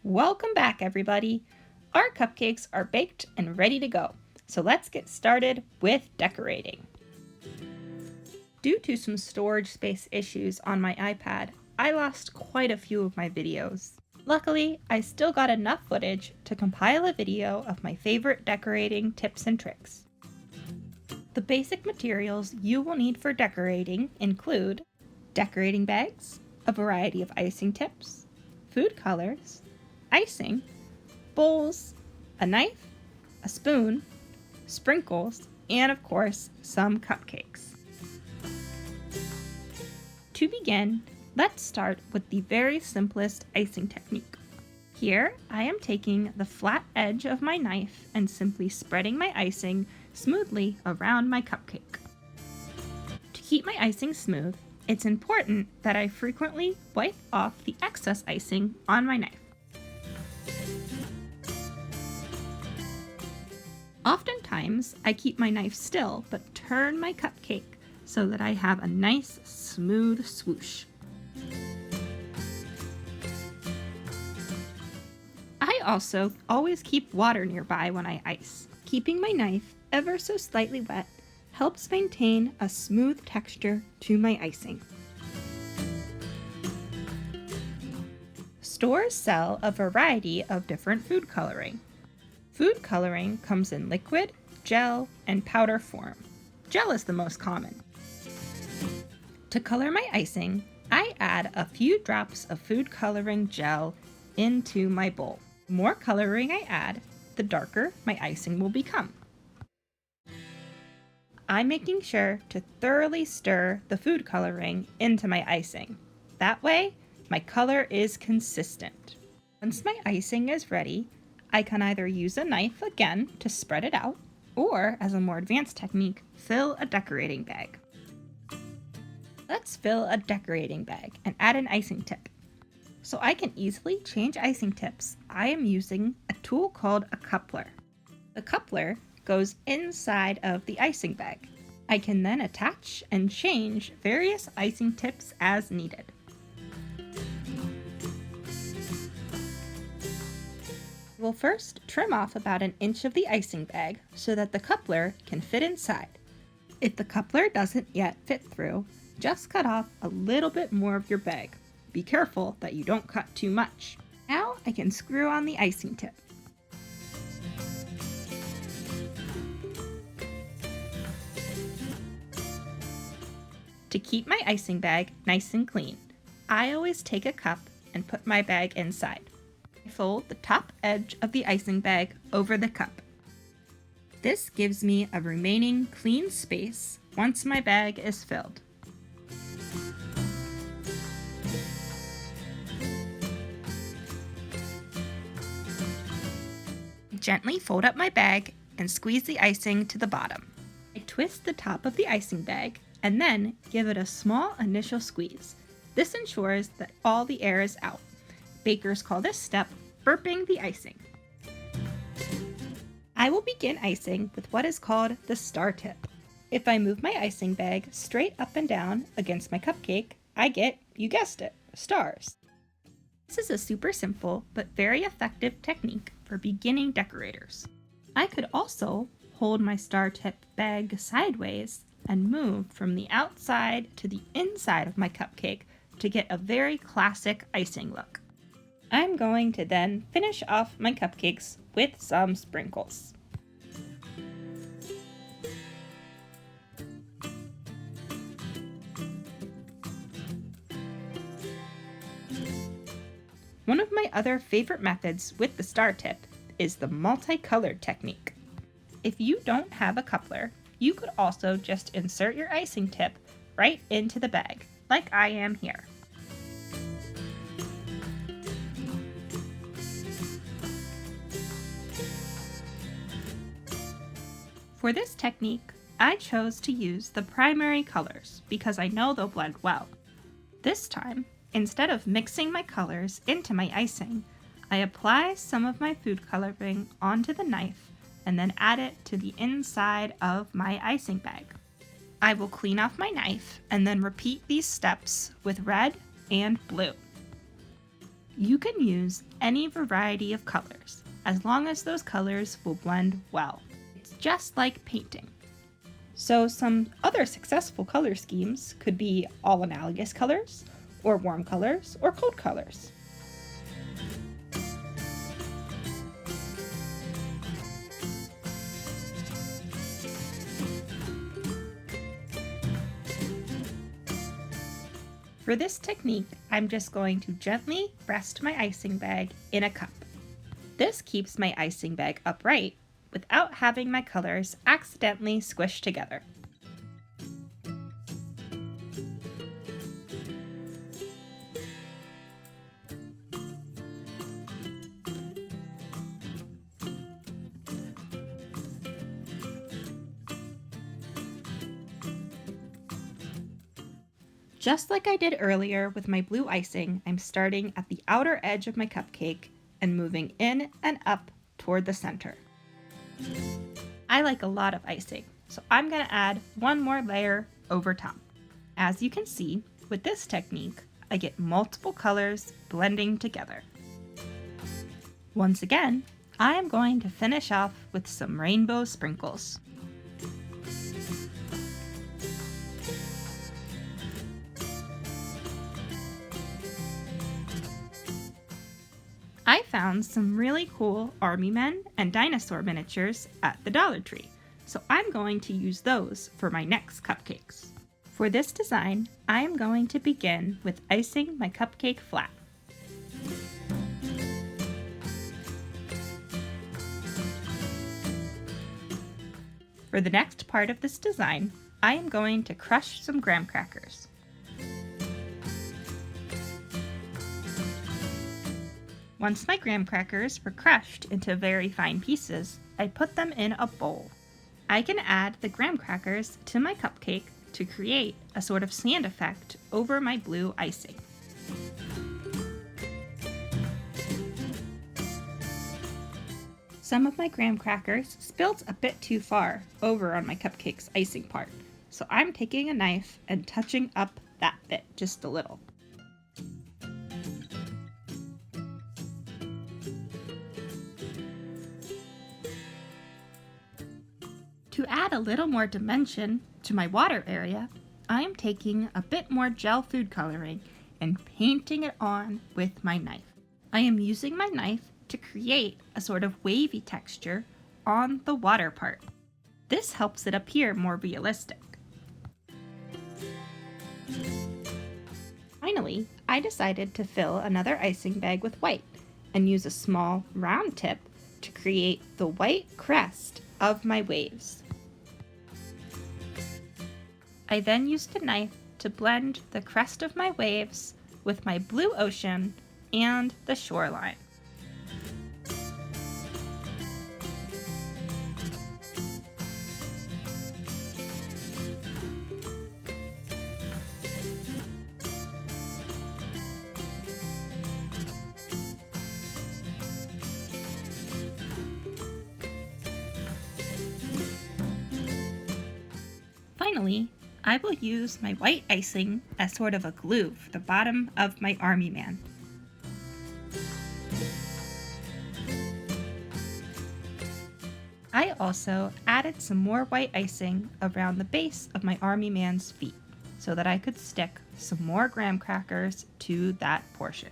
Welcome back, everybody. Our cupcakes are baked and ready to go, so let's get started with decorating. Due to some storage space issues on my iPad, I lost quite a few of my videos. Luckily, I still got enough footage to compile a video of my favorite decorating tips and tricks. The basic materials you will need for decorating include decorating bags, a variety of icing tips, food colors, icing, bowls, a knife, a spoon, sprinkles, and of course, some cupcakes. To begin, let's start with the very simplest icing technique. Here, I am taking the flat edge of my knife and simply spreading my icing smoothly around my cupcake. To keep my icing smooth, it's important that I frequently wipe off the excess icing on my knife. Oftentimes, I keep my knife still but turn my cupcake so that I have a nice, smooth swoosh. I also always keep water nearby when I ice. Keeping my knife ever so slightly wet helps maintain a smooth texture to my icing. Stores sell a variety of different food coloring. Food coloring comes in liquid, gel, and powder form. Gel is the most common. To color my icing, I add a few drops of food coloring gel into my bowl. The more coloring I add, the darker my icing will become. I'm making sure to thoroughly stir the food coloring into my icing. That way, my color is consistent. Once my icing is ready, I can either use a knife again to spread it out, or as a more advanced technique, fill a decorating bag. Let's fill a decorating bag and add an icing tip. So I can easily change icing tips, I am using a tool called a coupler. The coupler goes inside of the icing bag. I can then attach and change various icing tips as needed. We'll first trim off about an inch of the icing bag so that the coupler can fit inside. If the coupler doesn't yet fit through, just cut off a little bit more of your bag. Be careful that you don't cut too much. Now I can screw on the icing tip. To keep my icing bag nice and clean, I always take a cup and put my bag inside. I fold the top edge of the icing bag over the cup. This gives me a remaining clean space once my bag is filled. I gently fold up my bag and squeeze the icing to the bottom. I twist the top of the icing bag and then give it a small initial squeeze. This ensures that all the air is out. Bakers call this step burping the icing. I will begin icing with what is called the star tip. If I move my icing bag straight up and down against my cupcake, I get, you guessed it, stars. This is a super simple but very effective technique for beginning decorators. I could also hold my star tip bag sideways and move from the outside to the inside of my cupcake to get a very classic icing look. I'm going to then finish off my cupcakes with some sprinkles. One of my other favorite methods with the star tip is the multicolored technique. If you don't have a coupler, you could also just insert your icing tip right into the bag, like I am here. For this technique, I chose to use the primary colors because I know they'll blend well. This time, instead of mixing my colors into my icing, I apply some of my food coloring onto the knife and then add it to the inside of my icing bag. I will clean off my knife and then repeat these steps with red and blue. You can use any variety of colors, as long as those colors will blend well. It's just like painting. So some other successful color schemes could be all analogous colors, or warm colors, or cold colors. For this technique, I'm just going to gently rest my icing bag in a cup. This keeps my icing bag upright without having my colors accidentally squished together. Just like I did earlier with my blue icing, I'm starting at the outer edge of my cupcake and moving in and up toward the center. I like a lot of icing, so I'm going to add one more layer over top. As you can see, with this technique, I get multiple colors blending together. Once again, I am going to finish off with some rainbow sprinkles. I found some really cool army men and dinosaur miniatures at the Dollar Tree, so I'm going to use those for my next cupcakes. For this design, I am going to begin with icing my cupcake flat. For the next part of this design, I am going to crush some graham crackers. Once my graham crackers were crushed into very fine pieces, I put them in a bowl. I can add the graham crackers to my cupcake to create a sort of sand effect over my blue icing. Some of my graham crackers spilled a bit too far over on my cupcake's icing part, so I'm taking a knife and touching up that bit just a little. To add a little more dimension to my water area, I am taking a bit more gel food coloring and painting it on with my knife. I am using my knife to create a sort of wavy texture on the water part. This helps it appear more realistic. Finally, I decided to fill another icing bag with white and use a small round tip to create the white crest of my waves. I then used a knife to blend the crest of my waves with my blue ocean and the shoreline. Finally, I will use my white icing as sort of a glue for the bottom of my army man. I also added some more white icing around the base of my army man's feet so that I could stick some more graham crackers to that portion.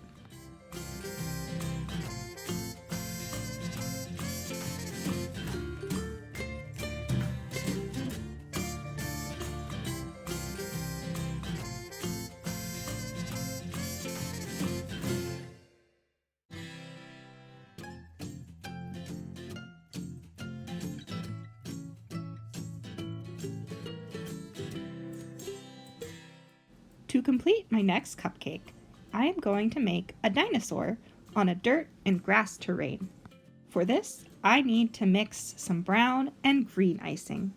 To complete my next cupcake, I am going to make a dinosaur on a dirt and grass terrain. For this, I need to mix some brown and green icing.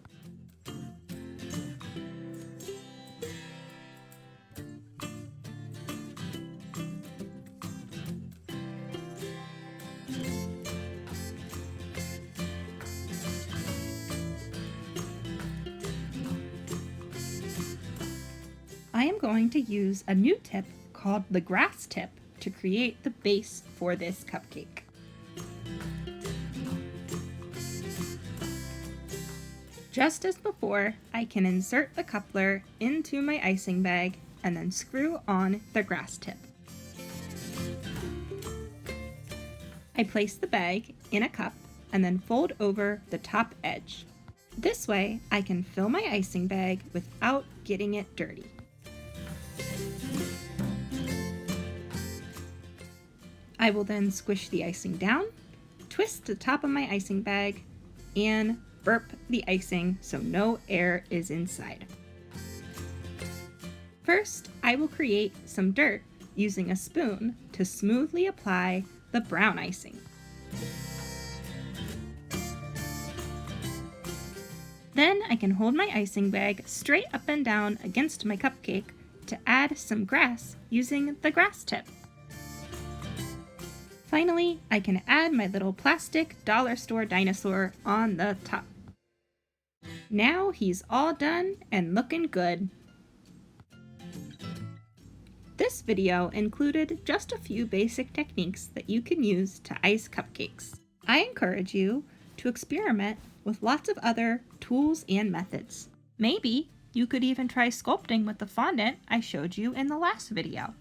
I am going to use a new tip called the grass tip to create the base for this cupcake. Just as before, I can insert the coupler into my icing bag and then screw on the grass tip. I place the bag in a cup and then fold over the top edge. This way, I can fill my icing bag without getting it dirty. I will then squish the icing down, twist the top of my icing bag, and burp the icing so no air is inside. First, I will create some dirt using a spoon to smoothly apply the brown icing. Then I can hold my icing bag straight up and down against my cupcake to add some grass using the grass tip. Finally, I can add my little plastic dollar store dinosaur on the top. Now he's all done and looking good. This video included just a few basic techniques that you can use to ice cupcakes. I encourage you to experiment with lots of other tools and methods. Maybe you could even try sculpting with the fondant I showed you in the last video.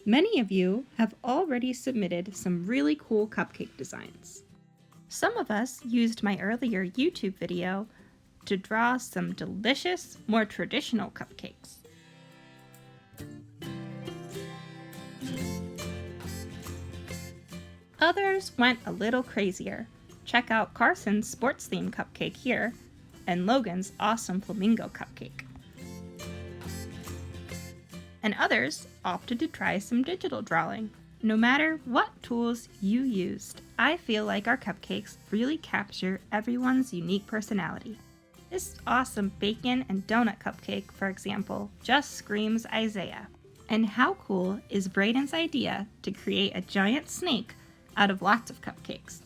Many of you have already submitted some really cool cupcake designs. Some of us used my earlier YouTube video to draw some delicious, more traditional cupcakes. Others went a little crazier. Check out Carson's sports theme cupcake here, and Logan's awesome flamingo cupcake. And others opted to try some digital drawing. No matter what tools you used, I feel like our cupcakes really capture everyone's unique personality. This awesome bacon and donut cupcake, for example, just screams Isaiah. And how cool is Braden's idea to create a giant snake out of lots of cupcakes?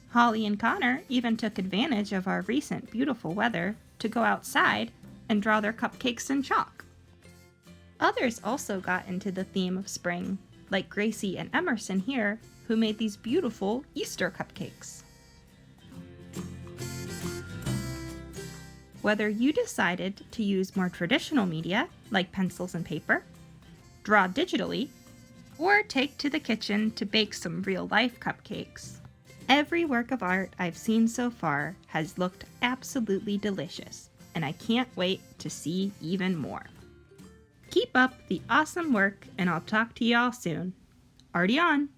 Holly and Connor even took advantage of our recent beautiful weather to go outside and draw their cupcakes in chalk. Others also got into the theme of spring, like Gracie and Emerson here, who made these beautiful Easter cupcakes. Whether you decided to use more traditional media, like pencils and paper, draw digitally, or take to the kitchen to bake some real-life cupcakes, every work of art I've seen so far has looked absolutely delicious, and I can't wait to see even more. Keep up the awesome work, and I'll talk to y'all soon. Artie on!